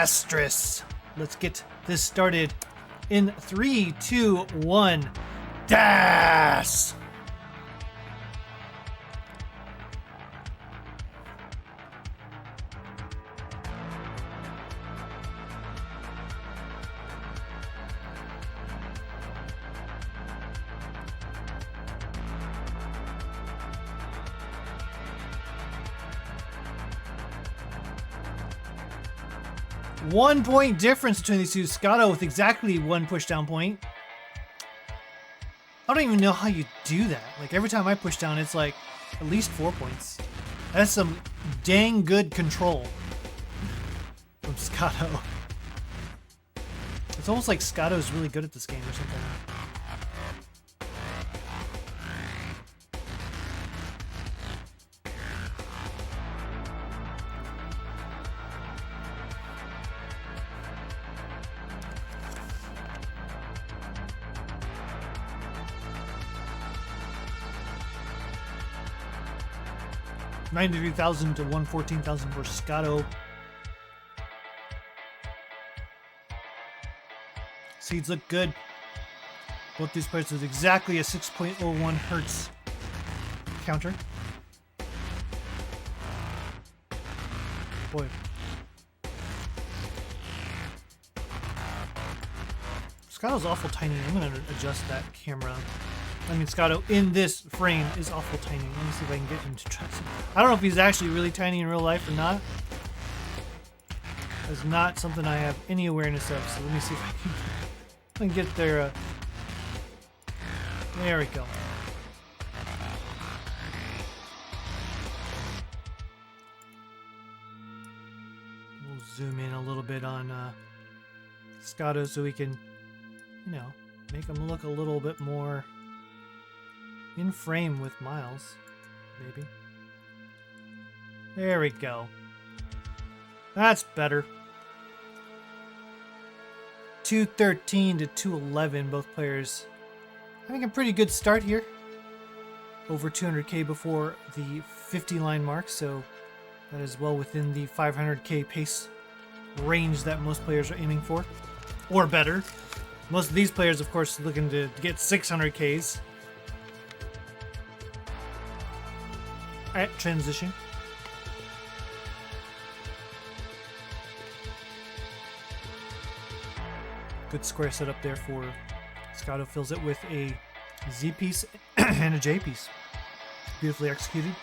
disastrous. Let's get this started in 3, 2, 1. Das! 1 point difference between these two. Scotto with exactly 1 pushdown point. I don't even know how you do that. Like every time I push down, it's like at least 4 points. That's some dang good control from Scotto. It's almost like Scotto is really good at this game or something. $93,000 to $114,000 for Scotto. Seeds look good. Both these players with exactly a 6.01 hertz counter. Boy. Scotto's awful tiny. I'm going to adjust that camera. I mean, Scotto in this frame is awful tiny. Let me see if I can get him to try some. I don't know if he's actually really tiny in real life or not. That's not something I have any awareness of. So let me see if I can get there. There we go. We'll zoom in a little bit on Scotto so we can, you know, make him look a little bit more in frame with Myles, maybe. There we go. That's better. 213 to 211, both players having a pretty good start here. Over 200k before the 50 line mark, so that is well within the 500k pace range that most players are aiming for, or better. Most of these players, of course, looking to get 600ks. Alright, transition. Good square setup there for Scotto. Fills it with a Z piece and a J piece. Beautifully executed.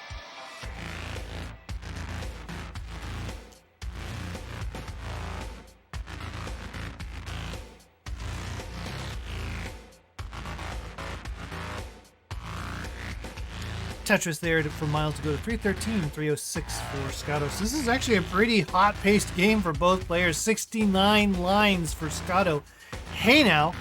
Tetris there for Myles to go to 313, 306 for Scotto. So this is actually a pretty hot-paced game for both players. 69 lines for Scotto. Hey now.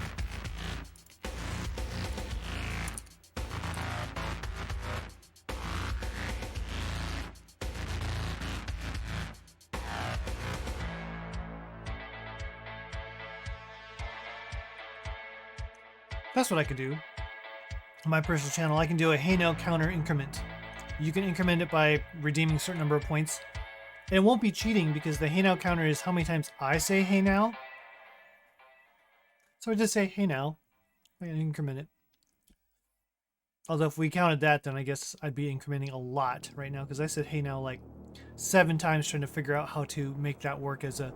That's what I could do. On my personal channel, I can do a hey now counter increment. You can increment it by redeeming a certain number of points. And it won't be cheating because the hey now counter is how many times I say hey now. So I just say hey now. I can increment it. Although if we counted that, then I guess I'd be incrementing a lot right now because I said hey now like 7 times trying to figure out how to make that work as a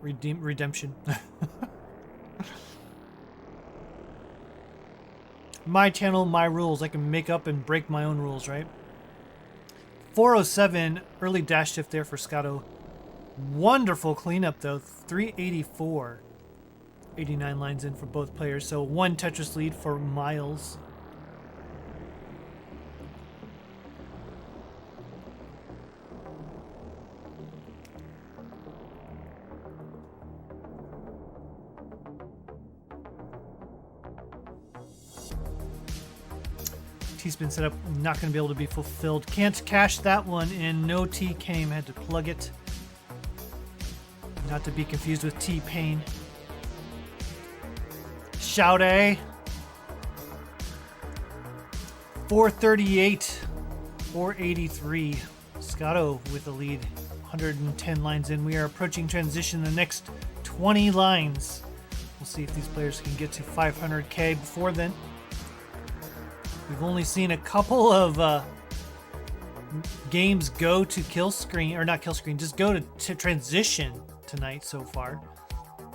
redemption. My channel, my rules. I can make up and break my own rules, right? 407, early dash shift there for Scotto. Wonderful cleanup, though. 384. 89 lines in for both players, so 1 Tetris lead for Myles. T-spin setup not going to be able to be fulfilled. Can't cash that one in. No T came. Had to plug it. Not to be confused with T-Pain. Shout A. 438. 483. Scotto with the lead 110 lines in. We are approaching transition the next 20 lines. We'll see if these players can get to 500k before then. We've only seen a couple of games go to kill screen, or not kill screen, just go to transition tonight so far.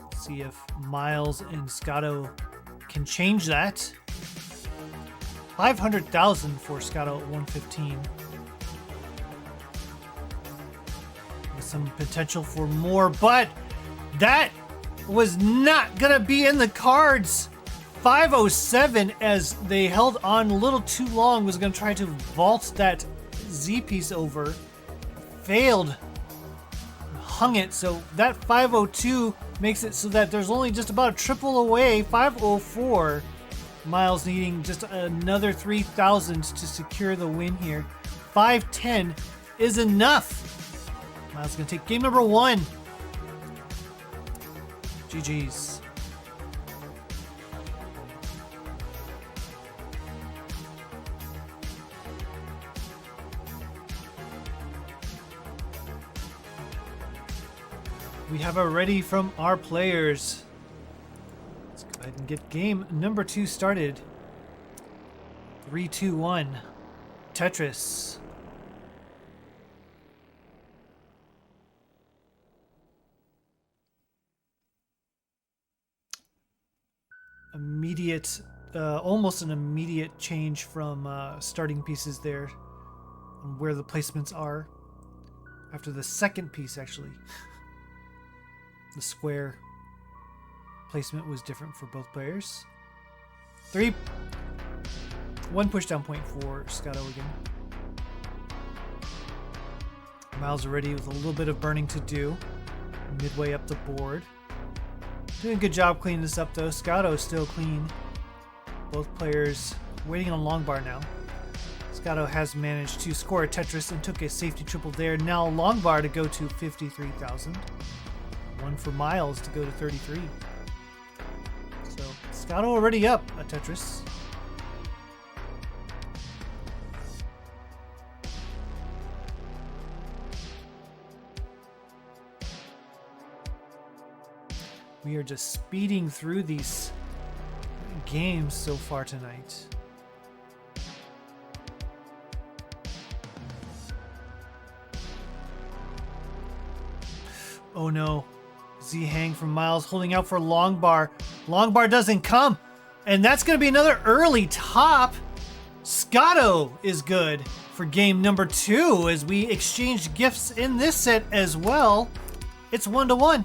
Let's see if Myles and Scotto can change that. 500,000 for Scotto at 115. With some potential for more, but that was not gonna be in the cards. 507, as they held on a little too long, was gonna try to vault that Z piece over. Failed. Hung it, so that 502 makes it so that there's only just about a triple away. 504. Myles needing just another 3,000 to secure the win here. 510 is enough. Myles is gonna take game number 1. GG's. We have a ready from our players. Let's go ahead and get game number 2 started. 3, 2, 1. Tetris. Immediate, almost an immediate change from starting pieces there on where the placements are. After the second piece, actually. The square placement was different for both players. 1 pushdown point for Scotto again. Myles already with a little bit of burning to do. Midway up the board. Doing a good job cleaning this up though. Scotto is still clean. Both players waiting on long bar now. Scotto has managed to score a Tetris and took a safety triple there. Now long bar to go to 53,000. 1 for Myles to go to 33. So Scotto already up a Tetris. We are just speeding through these games so far tonight. Oh no. Z hang from Myles holding out for long bar. Long bar doesn't come. And that's going to be another early top. Scotto is good for game number 2 as we exchange gifts in this set as well. It's 1-1.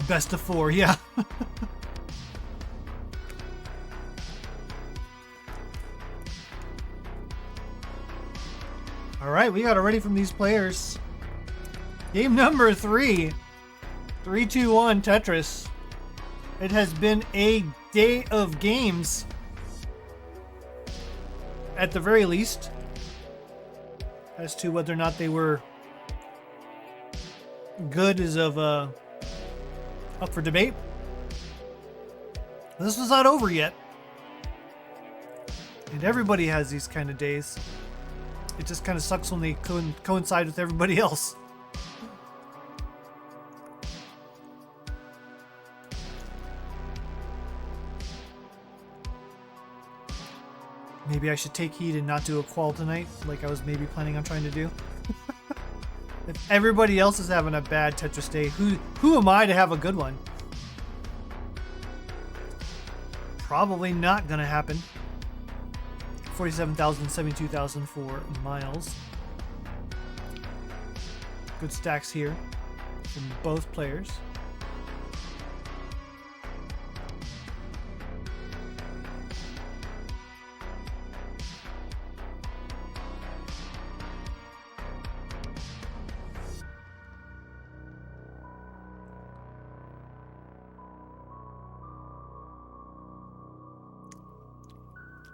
Best of 4, yeah. All right, we got it ready from these players. Game number 3. 3, 2, 1 Tetris. It has been a day of games. At the very least. As to whether or not they were good is of up for debate. This was not over yet. And everybody has these kind of days. It just kind of sucks when they coincide with everybody else. Maybe I should take heed and not do a qual tonight, like I was maybe planning on trying to do. If everybody else is having a bad Tetris day, who am I to have a good one? Probably not gonna happen. 47,000, 72,000 for Myles. Good stacks here from both players.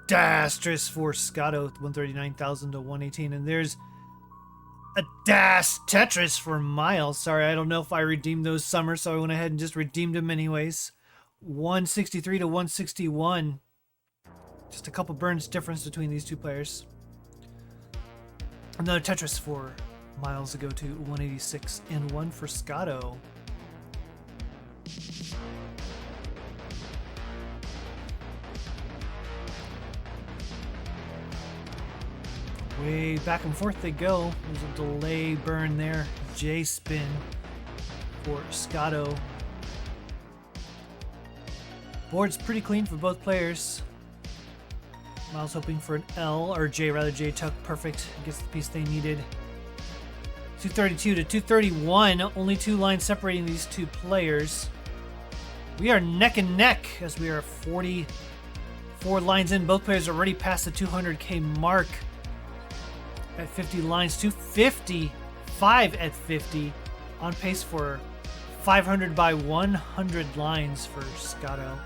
Dastrous for Scotto, 139,000 to 118, and there's a Das Tetris for Myles. Sorry, I don't know if I redeemed those summers, so I went ahead and just redeemed them anyways. 163 to 161. Just a couple burns difference between these two players. Another Tetris for Myles to go to 186 and 1 for Scotto. Way back and forth they go. There's a delay burn there. J spin for Scotto. Board's pretty clean for both players. Myles hoping for an L, or J rather. J tuck perfect. Gets the piece they needed. 232 to 231. Only 2 lines separating these two players. We are neck and neck as we are 44 lines in. Both players are already past the 200K mark at 50 lines. 255 at 50. On pace for 500 by 100 lines for Scotto.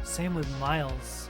Same with Myles.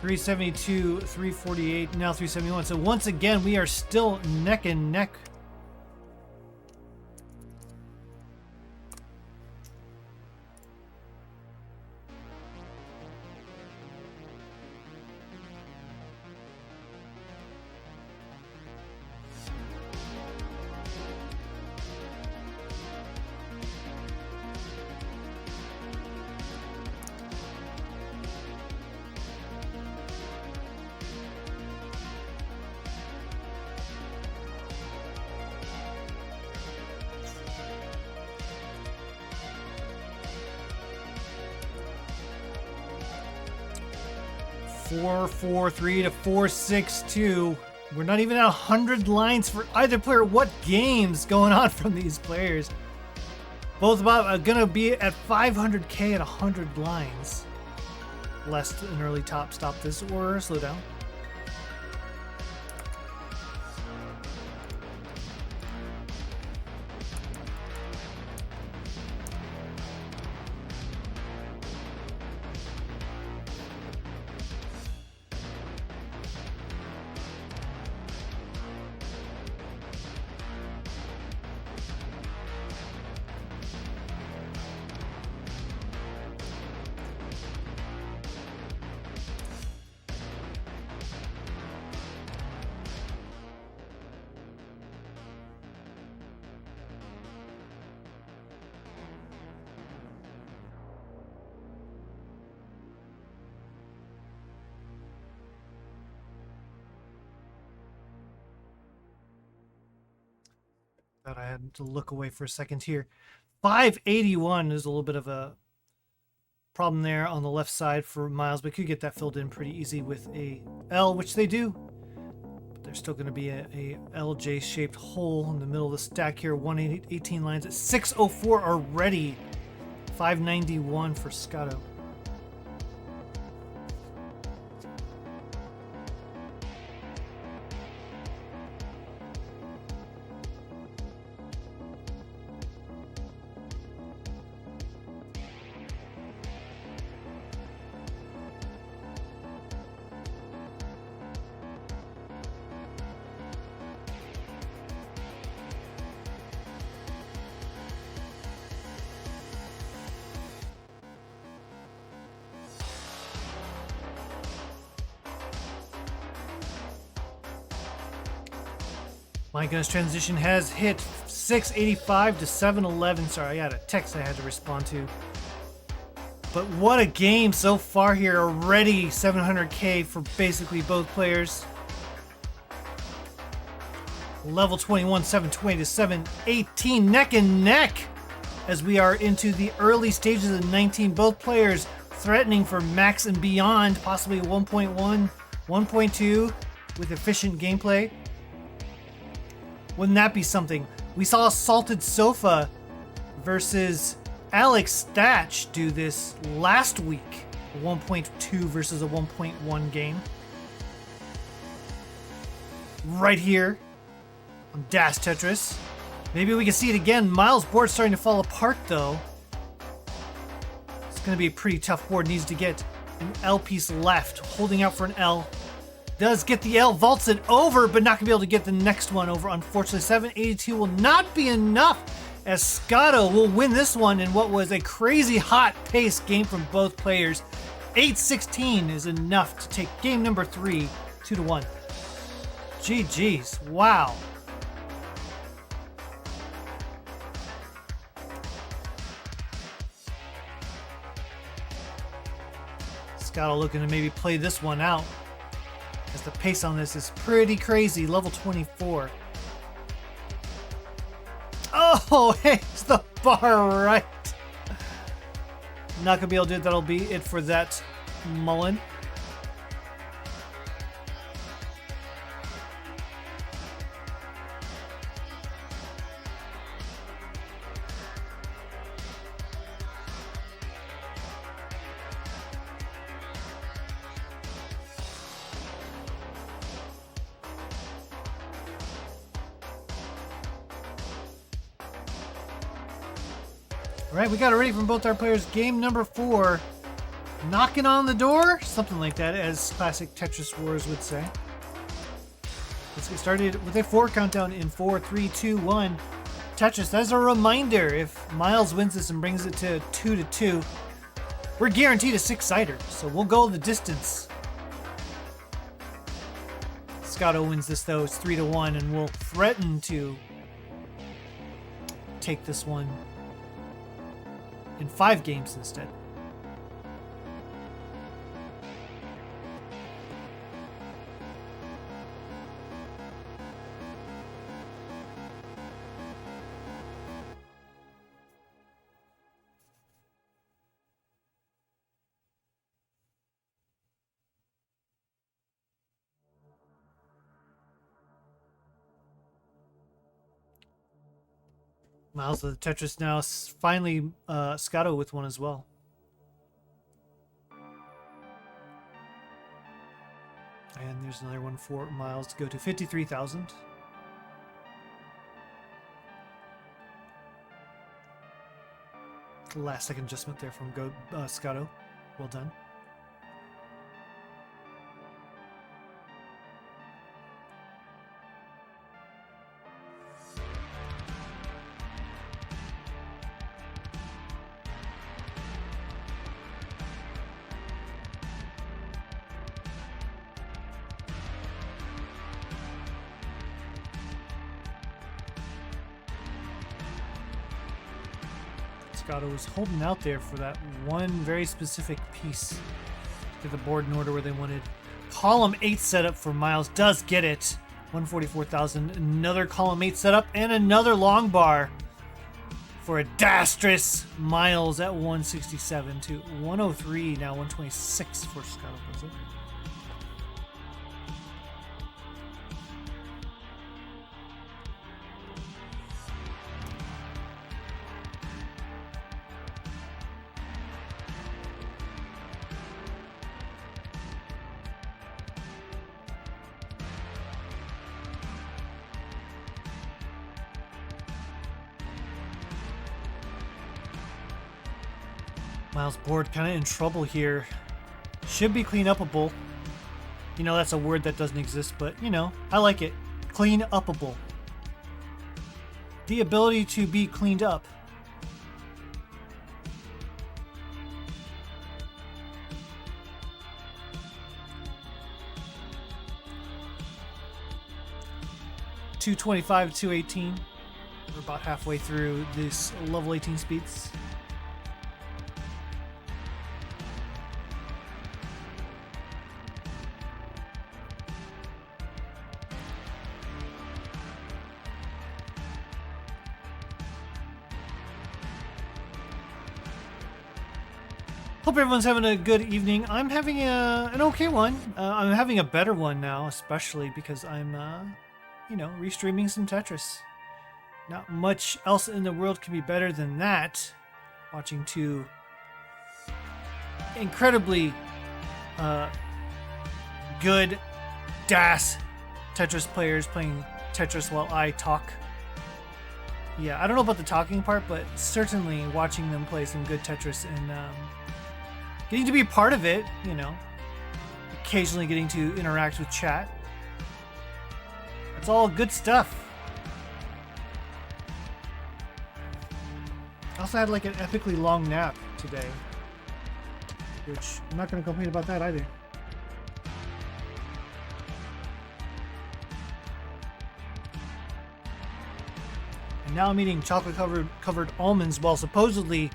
$372, $348, now $371. So once again, we are still neck and neck. $443 to $462. We're not even at 100 lines for either player. What games going on from these players? Both about gonna be at 500K at 100 lines. Lest an early top stop this or slow down. I had to look away for a second here. 581 is a little bit of a problem there on the left side for Myles, but could get that filled in pretty easy with a L, which they do. But there's still going to be a LJ-shaped hole in the middle of the stack here. 118 lines at 604 already. 591 for Scotto. My goodness, transition has hit 685 to 711. Sorry, I had a text I had to respond to. But what a game so far here. Already 700K for basically both players. Level 21, 720 to 718. Neck and neck as we are into the early stages of 19. Both players threatening for max and beyond, possibly 1.1, 1.2 with efficient gameplay. Wouldn't that be something? We saw Salted Sofa versus Alex Thatch do this last week. A 1.2 versus a 1.1 game. Right here on Dash Tetris. Maybe we can see it again. Myles' board's starting to fall apart though. It's going to be a pretty tough board. Needs to get an L piece left. Holding out for an L. Does get the L, vaults it over, but not going to be able to get the next one over. Unfortunately, 782 will not be enough, as Scotto will win this one in what was a crazy hot pace game from both players. 8-16 is enough to take game number 3, 2-1. GG's, wow. Scotto looking to maybe play this one out, as the pace on this is pretty crazy. Level 24. Oh, hey, it's the bar right. Not gonna be able to do it. That'll be it for that Mullen. All right, we got it ready from both our players. Game number 4. Knocking on the door? Something like that, as classic Tetris Wars would say. Let's get started with a 4 countdown in 4, 3, 2, 1. Tetris, as a reminder, if Myles wins this and brings it to 2-2, we're guaranteed a 6-sider, so we'll go the distance. Scotto wins this, though. It's 3-1, and we'll threaten to take this one in 5 games instead. Myles of the Tetris now, finally Scotto with one as well. And there's another one for Myles to go to 53,000. Last second adjustment there from Scotto. Well done. Scotto was holding out there for that one very specific piece. Get the board in order where they wanted. Column 8 setup for Myles. Does get it. 144,000. Another column 8 setup and another long bar for a disastrous Myles at 167 to 103. Now 126 for Scottobozo. Myles' board kind of in trouble here. Should be clean upable. You know, that's a word that doesn't exist, but, you know, I like it. Clean upable. The ability to be cleaned up. $225 to $218. We're about halfway through this level 18 speeds. Hope everyone's having a good evening. I'm having an okay one. I'm having a better one now, especially because I'm, restreaming some Tetris. Not much else in the world can be better than that. Watching two incredibly good DAS Tetris players playing Tetris while I talk. Yeah, I don't know about the talking part, but certainly watching them play some good Tetris and getting to be a part of it, occasionally getting to interact with chat. That's all good stuff. I also had like an epically long nap today, which I'm not going to complain about that either. And now I'm eating chocolate covered almonds while supposedly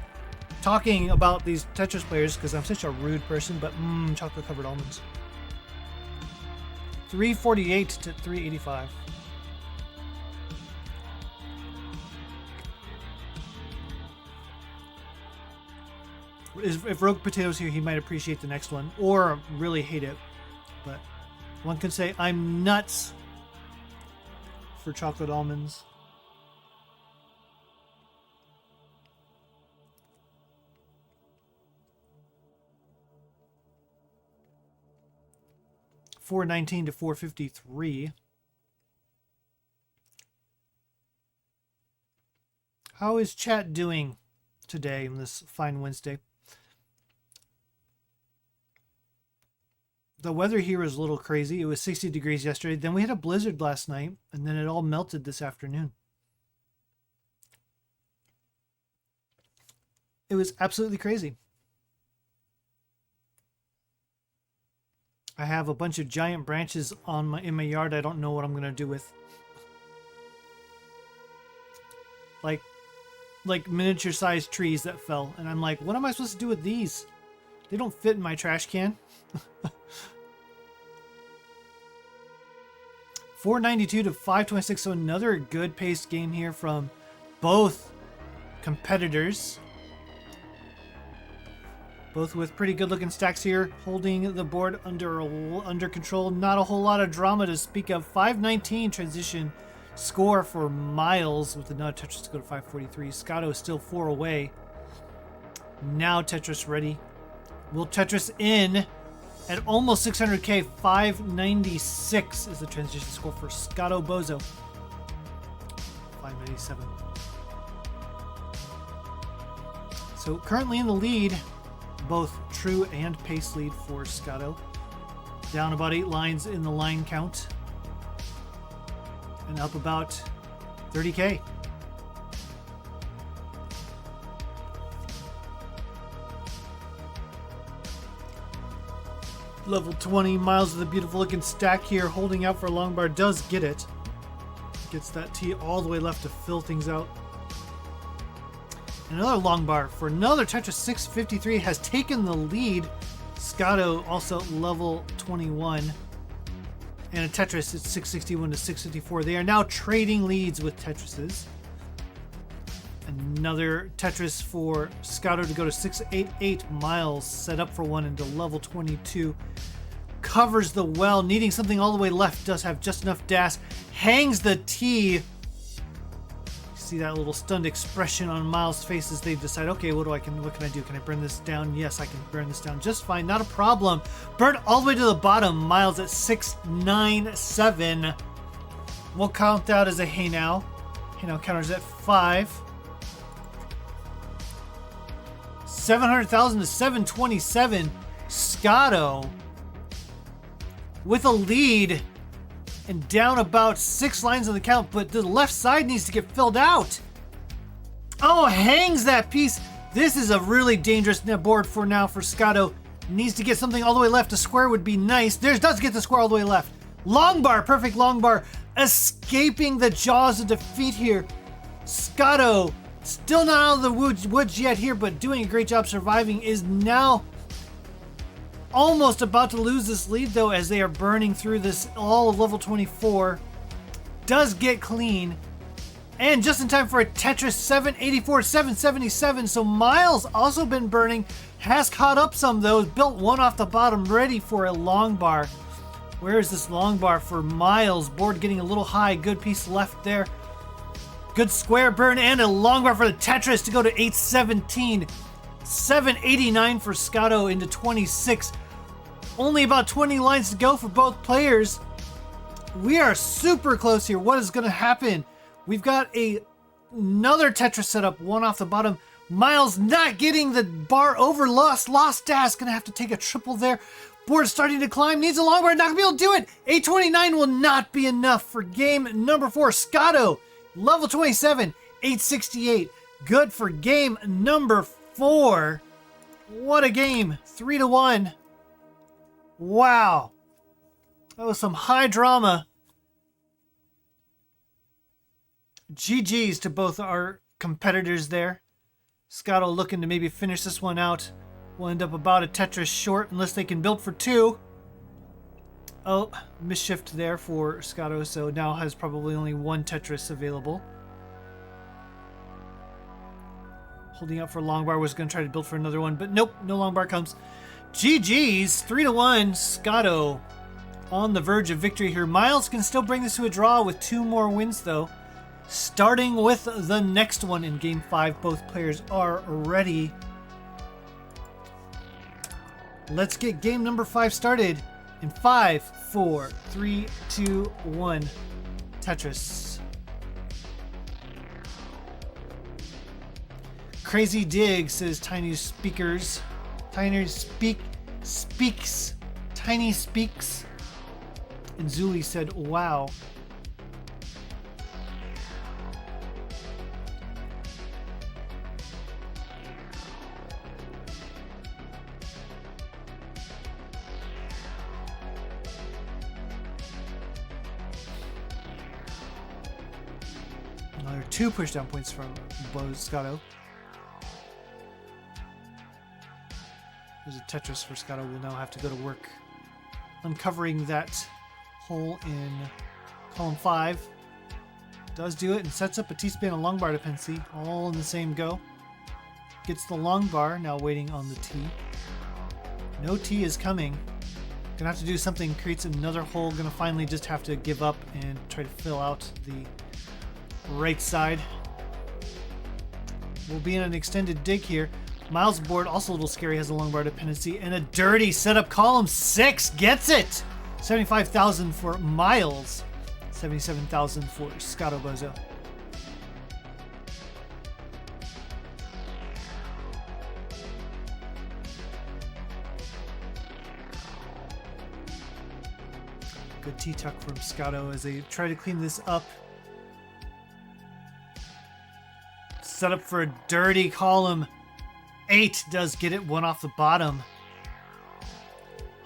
talking about these Tetris players because I'm such a rude person, but chocolate covered almonds. 348 to 385. If Rogue Potato's here, he might appreciate the next one or really hate it. But one can say I'm nuts for chocolate almonds. $419 to $453. How is chat doing today on this fine Wednesday? The weather here is a little crazy. It was 60 degrees yesterday. Then we had a blizzard last night, and then it all melted this afternoon. It was absolutely crazy. I have a bunch of giant branches in my yard I don't know what I'm going to do with. Like miniature-sized trees that fell. And I'm like, what am I supposed to do with these? They don't fit in my trash can. $492 to $526. So another good paced game here from both competitors. Both with pretty good looking stacks here, holding the board under control. Not a whole lot of drama to speak of. 519 transition score for Myles with another Tetris to go to 543. Scotto is still 4 away. Now Tetris ready. Will Tetris in at almost 600k. 596 is the transition score for Scottobozo. 597. So currently in the lead, both true and pace lead for Scotto. Down about 8 lines in the line count. And up about 30k. Level 20, Myles with a beautiful looking stack here, holding out for a long bar, does get it. Gets that T all the way left to fill things out. Another long bar for another Tetris. 653 has taken the lead. Scotto also level 21. And a Tetris, it's 661 to 654. They are now trading leads with Tetrises. Another Tetris for Scotto to go to 688. Myles set up for one into level 22. Covers the well, needing something all the way left. Does have just enough DAS. Hangs the T. See that little stunned expression on Myles' face as they decide, okay, what can I do? Can I burn this down? Yes, I can burn this down just fine. Not a problem. Burn all the way to the bottom. Myles at 697. We'll count that as a hey now. Hey now counters at 5. 700,000 to 727. Scotto with a lead. And down about 6 lines on the count, but the left side needs to get filled out. Oh, hangs that piece. This is a really dangerous board for now for Scotto. Needs to get something all the way left. A square would be nice. Does get the square all the way left. Long bar, perfect long bar. Escaping the jaws of defeat here. Scotto, still not out of the woods yet here, but doing a great job surviving, is now almost about to lose this lead though as they are burning through this all of level 24. Does get clean. And just in time for a Tetris 784, 777. So Myles also been burning. Has caught up some though. Built one off the bottom, ready for a long bar. Where is this long bar for Myles? Board getting a little high. Good piece left there. Good square burn and a long bar for the Tetris to go to 817. 789 for Scotto into 26. Only about 20 lines to go for both players. We are super close here. What is going to happen? We've got another Tetris setup, one off the bottom. Myles not getting the bar over. Lost dash. Going to have to take a triple there. Board starting to climb. Needs a long bar. Not going to be able to do it. 829 will not be enough for game number 4. Scotto, level 27, 868. Good for game number 4. What a game. 3-1. Wow. That was some high drama. GG's to both our competitors there. Scotto looking to maybe finish this one out. We'll end up about a Tetris short unless they can build for 2. Oh, misshift there for Scotto, so now has probably only 1 Tetris available. Holding up for long bar, was going to try to build for another one, but nope, no long bar comes. GG's, 3-1, Scotto on the verge of victory here. Myles can still bring this to a draw with 2 more wins though. Starting with the next one in game 5. Both players are ready. Let's get game number 5 started in 5, 4, 3, 2, 1. Tetris. Crazy dig, says Tiny Speakers. Tiny speaks. Tiny speaks. And Zuli said, wow. Another 2 pushdown points from Scotto. There's a Tetris for Scotto. Will now have to go to work uncovering that hole in column 5. Does do it and sets up a T-span and long bar dependency all in the same go. Gets the long bar, now waiting on the T. No T is coming. Gonna have to do something, creates another hole. Gonna finally just have to give up and try to fill out the right side. We'll be in an extended dig here. Myles' board, also a little scary, has a long bar dependency and a dirty setup. Column 6 gets it! 75,000 for Myles. 77,000 for Scottobozo. Good T-tuck from Scotto as they try to clean this up. Set up for a dirty column. 8 does get it, 1 off the bottom.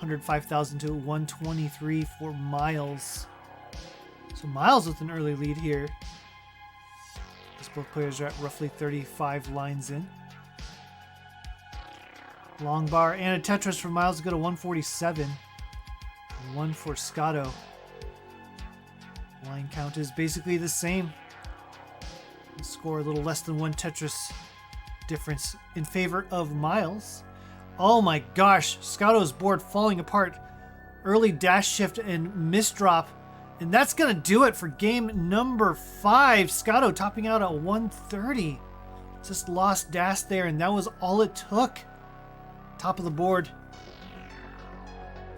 105,000 to 123 for Myles. So Myles with an early lead here. As both players are at roughly 35 lines in. Long bar and a Tetris for Myles to go to 147. And 1 for Scotto. Line count is basically the same. Score a little less than 1 Tetris difference in favor of Myles. Oh my gosh, Scotto's board falling apart. Early dash shift and misdrop. And that's going to do it for game number 5. Scotto topping out at 130. Just lost dash there, and that was all it took. Top of the board.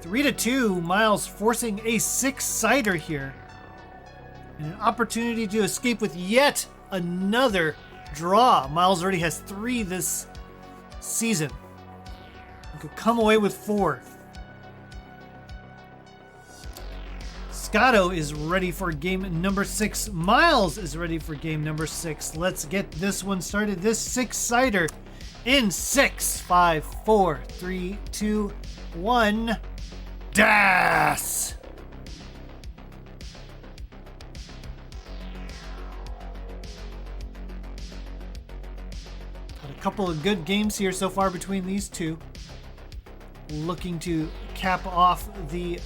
3-2, Myles forcing a 6-sider here. And an opportunity to escape with yet another draw. Myles already has 3 this season. He could come away with 4. Scotto is ready for game number 6. Myles is ready for game number 6. Let's get this one started. This 6-sider in 6, 5, 4, 3, 2, 1. Das! Got a couple of good games here so far between these two. Looking to cap off the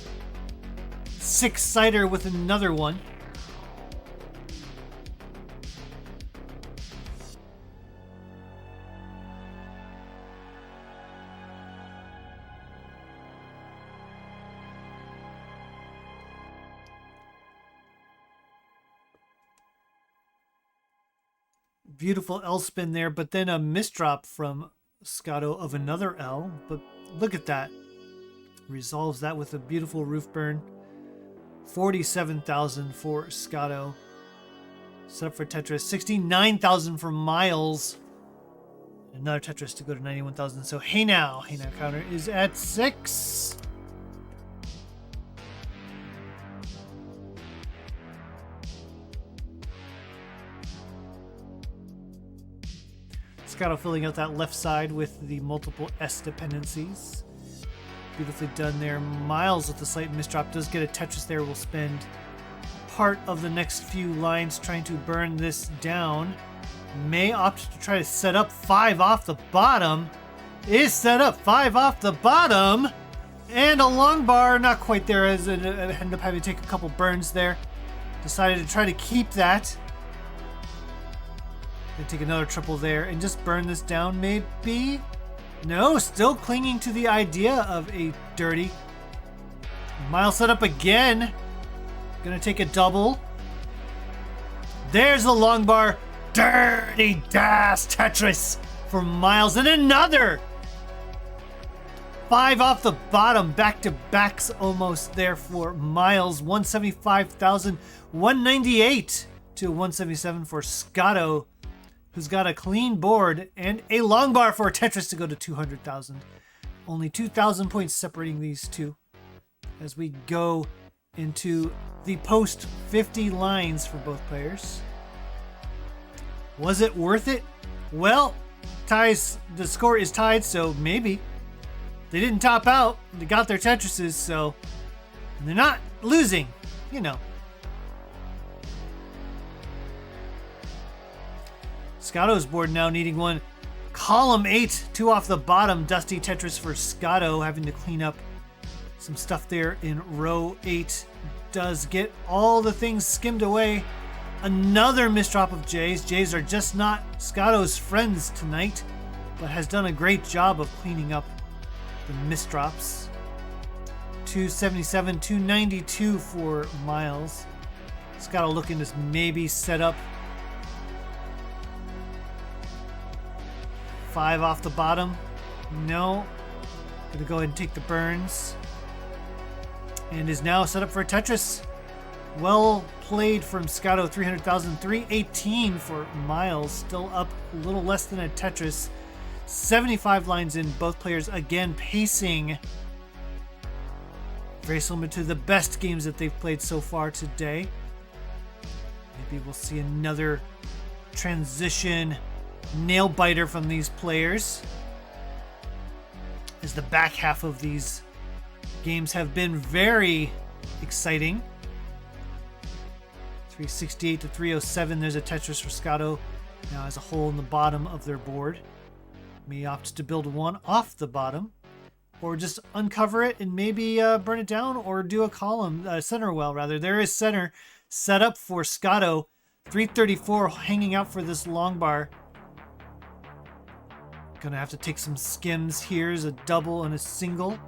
6-sider with another one. Beautiful L spin there, but then a misdrop from Scotto of another L. But look at that. Resolves that with a beautiful roof burn. 47,000 for Scotto. Set up for Tetris. 69,000 for Myles. Another Tetris to go to 91,000. So hey now counter is at 6. Scotto filling out that left side with the multiple S dependencies. Beautifully done there. Myles with the slight misdrop does get a Tetris there. Will spend part of the next few lines trying to burn this down. May opt to try to set up 5 off the bottom. Is set up 5 off the bottom. And a long bar, not quite there, as it ended up having to take a couple burns there. Decided to try to keep that. Gonna take another triple there and just burn this down, maybe? No, still clinging to the idea of a dirty. Myles set up again. Gonna take a double. There's the long bar. Dirty Das Tetris for Myles. And another 5 off the bottom. Back to backs almost there for Myles. 175,000. 198 to 177 for Scotto, who's got a clean board and a long bar for a Tetris to go to 200,000. Only 2,000 points separating these two as we go into the post 50 lines for both players. Was it worth it? Well, ties. The score is tied, so maybe. They didn't top out. They got their Tetrises, so they're not losing, you know. Scotto's board now needing one. Column 8, 2 off the bottom. Dusty Tetris for Scotto, having to clean up some stuff there in row 8. Does get all the things skimmed away. Another misdrop of J's. J's are just not Scotto's friends tonight, but has done a great job of cleaning up the misdrops. 277, 292 for Myles. Scotto looking to maybe set up 5 off the bottom. No. Gonna go ahead and take the burns. And is now set up for a Tetris. Well played from Scotto. 300,000. 318 for Myles. Still up a little less than a Tetris. 75 lines in. Both players again pacing. Very similar to the best games that they've played so far today. Maybe we'll see another transition nail biter from these players, as the back half of these games have been very exciting. 368 to 307. There's a Tetris for Scotto. Now has a hole in the bottom of their board. May opt to build one off the bottom, or just uncover it and maybe burn it down, or do a column, center well rather. There is center set up for Scotto. 334 hanging out for this long bar. Gonna have to take some skims. Here's a double and a single.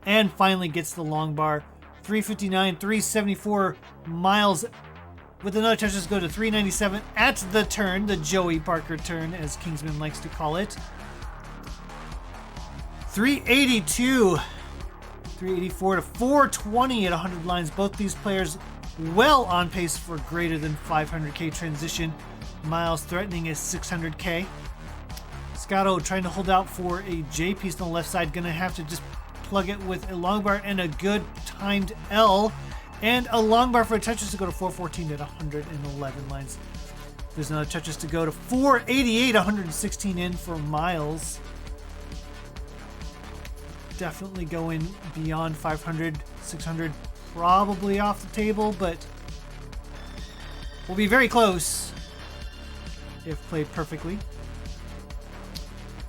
And finally gets the long bar. 359, 374. Myles with another Tetris go to 397 at the turn. The Joey Parker turn, as Kingsman likes to call it. 382. 384 to 420 at 100 lines. Both these players well on pace for greater than 500k transition. Myles threatening his 600k. Scotto trying to hold out for a J piece on the left side. Gonna have to just plug it with a long bar and a good timed L. And a long bar for a Tetris to go to 414 at 111 lines. There's another Tetris to go to 488, 116 in for Myles. Definitely going beyond 500, 600 probably off the table, but will be very close if played perfectly.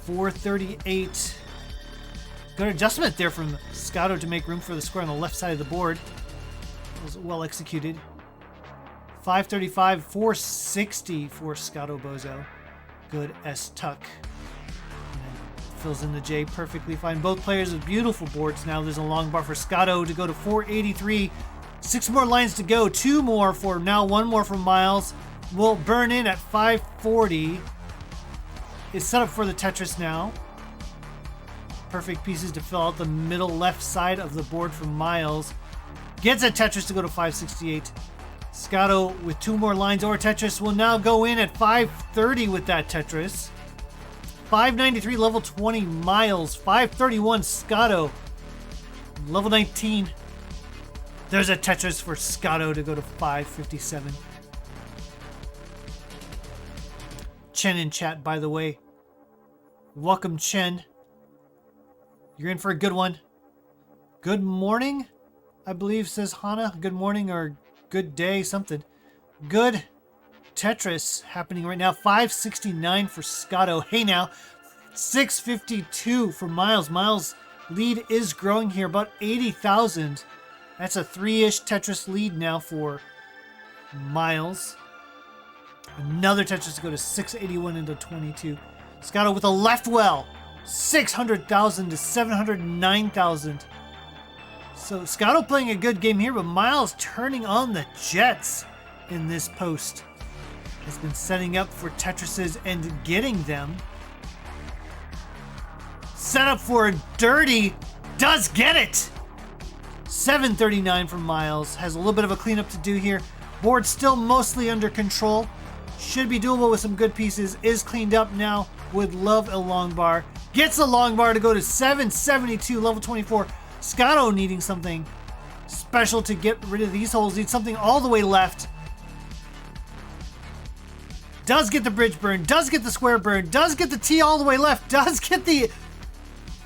438. Good adjustment there from Scotto to make room for the square on the left side of the board. It was well executed. 535, 460 for Scottobozo. Good S-tuck. Fills in the J perfectly fine. Both players with beautiful boards. Now there's a long bar for Scotto to go to 483. 6 more lines to go. 2 more for now. 1 more for Myles. will burn in at 540. It's set up for the Tetris now. Perfect pieces to fill out the middle left side of the board for Myles. Gets a Tetris to go to 568. Scotto with 2 more lines or Tetris will now go in at 530 with that Tetris. 593 level 20 Myles. 531 Scotto. Level 19. There's a Tetris for Scotto to go to 557. Chen in chat, by the way. Welcome, Chen. You're in for a good one. Good morning, I believe, says Hana. Good morning or good day, something. Good Tetris happening right now. 569 for Scotto. Hey now, 652 for Myles. Myles' lead is growing here, about 80,000. That's a 3-ish Tetris lead now for Myles. Another Tetris to go to 681 into 22. Scotto with a left well. 600,000 to 709,000. So Scotto playing a good game here, but Myles turning on the jets in this post. Has been setting up for Tetrises and getting them. Set up for a dirty. Does get it. 739 from Myles. Has a little bit of a cleanup to do here. Board still mostly under control. Should be doable with some good pieces. Is cleaned up now. Would love a long bar. Gets a long bar to go to 772, level 24. Scotto needing something special to get rid of these holes. Needs something all the way left. Does get the bridge burn. Does get the square burn. Does get the T all the way left. Does get the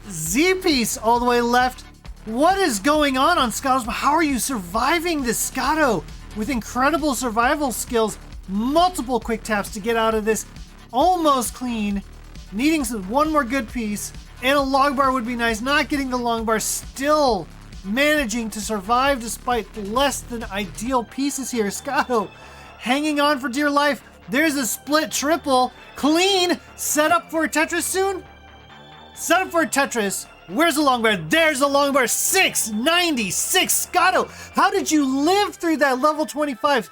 Z piece all the way left. What is going on Scotto's? How are you surviving this, Scotto? With incredible survival skills. Multiple quick taps to get out of this. Almost clean. Needing one more good piece. And a long bar would be nice. Not getting the long bar. Still managing to survive despite less than ideal pieces here. Scotto hanging on for dear life. There's a split triple. Clean. Set up for a Tetris soon. Set up for a Tetris. Where's the long bar? There's the long bar. 696. Scotto, how did you live through that level 25?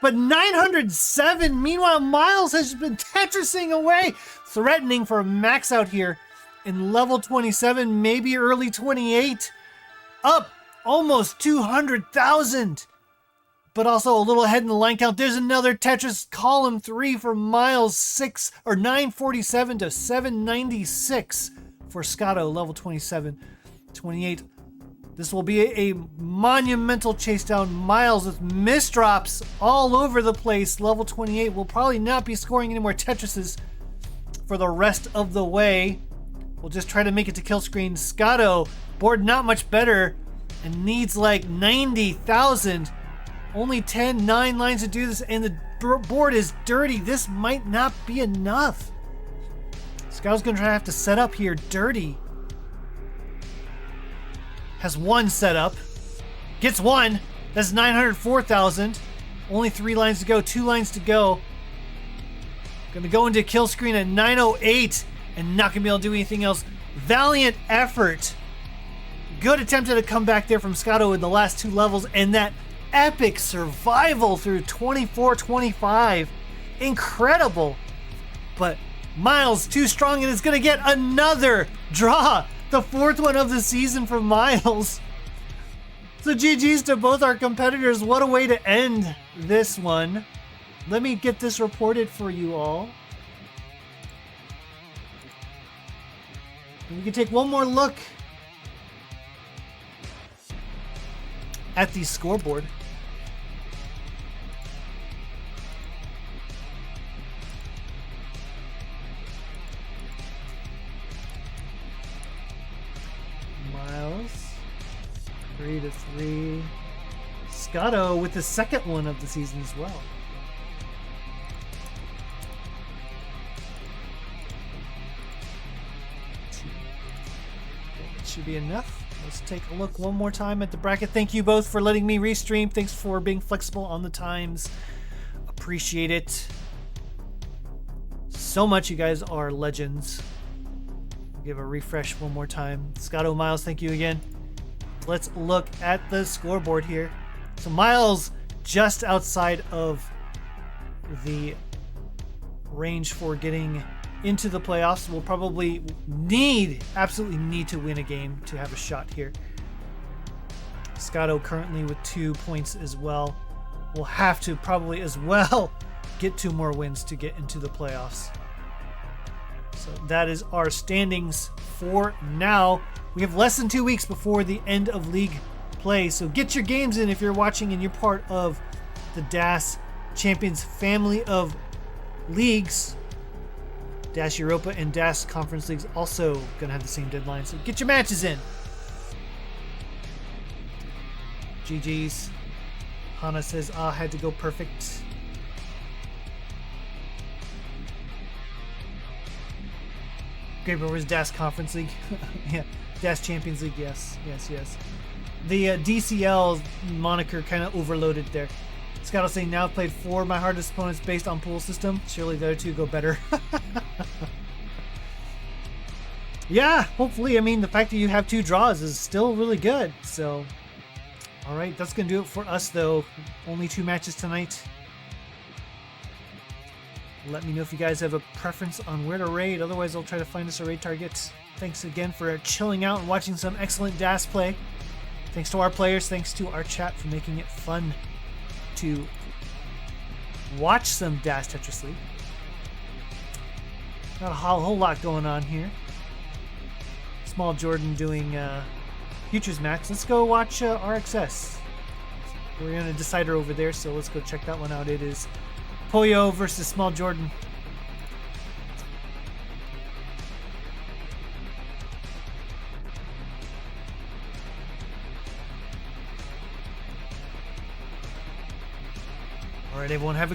But 907. Meanwhile, Myles has been Tetrising away. Threatening for a max out here in level 27, maybe early 28. Up almost 200,000. But also a little ahead in the line count. There's another Tetris column 3 for Myles. 947 to 796 for Scotto, level 27. 28. This will be a monumental chase down. Myles with misdrops all over the place. Level 28 will probably not be scoring any more Tetrises for the rest of the way. We'll just try to make it to kill screen. Scotto, board not much better and needs like 90,000. Only 9 lines to do this, and the board is dirty. This might not be enough. Scotto's gonna try to have to set up here dirty. Has one set up. Gets one. That's 904,000. Only 3 lines to go. 2 lines to go. Gonna go into kill screen at 908 and not gonna be able to do anything else. Valiant effort. Good attempt at a comeback there from Scotto in the last 2 levels, and that epic survival through 24-25. Incredible. But Myles too strong and is gonna get another draw. The 4th one of the season for Myles. So GG's to both our competitors. What a way to end this one. Let me get this reported for you all. And we can take one more look at the scoreboard. Myles, 3-3. Scotto with the 2nd one of the season as well. That should be enough. Let's take a look one more time at the bracket. Thank you both for letting me restream. Thanks for being flexible on the times. Appreciate it so much. You guys are legends. Give a refresh one more time. Scotto, Myles, thank you again. Let's look at the scoreboard here. So Myles just outside of the range for getting into the playoffs. We'll probably absolutely need to win a game to have a shot here. Scotto currently with 2 points as well. We'll have to probably as well get 2 more wins to get into the playoffs. So that is our standings for now. We have less than 2 weeks before the end of league play, so get your games in if you're watching and you're part of the DAS Champions family of leagues. DAS Europa and DAS Conference Leagues also going to have the same deadline, so get your matches in. GG's. Hana says, had to go perfect. Great, but where's DAS Conference League? Yeah, DAS Champions League, yes. The DCL moniker kind of overloaded there. Scott will say, now I've played 4 of my hardest opponents based on pool system. Surely the other 2 go better. Yeah, hopefully. I mean, the fact that you have 2 draws is still really good. So, all right, that's going to do it for us, though. Only 2 matches tonight. Let me know if you guys have a preference on where to raid. Otherwise, I'll try to find us a raid target. Thanks again for chilling out and watching some excellent DAS play. Thanks to our players. Thanks to our chat for making it fun to watch some DAS Tetris League. Got a whole lot going on here. Small Jordan doing Futures Max. Let's go watch RXS. We're in a decider over there, so let's go check that one out. It is Poyo versus Small Jordan. All right, everyone, have a good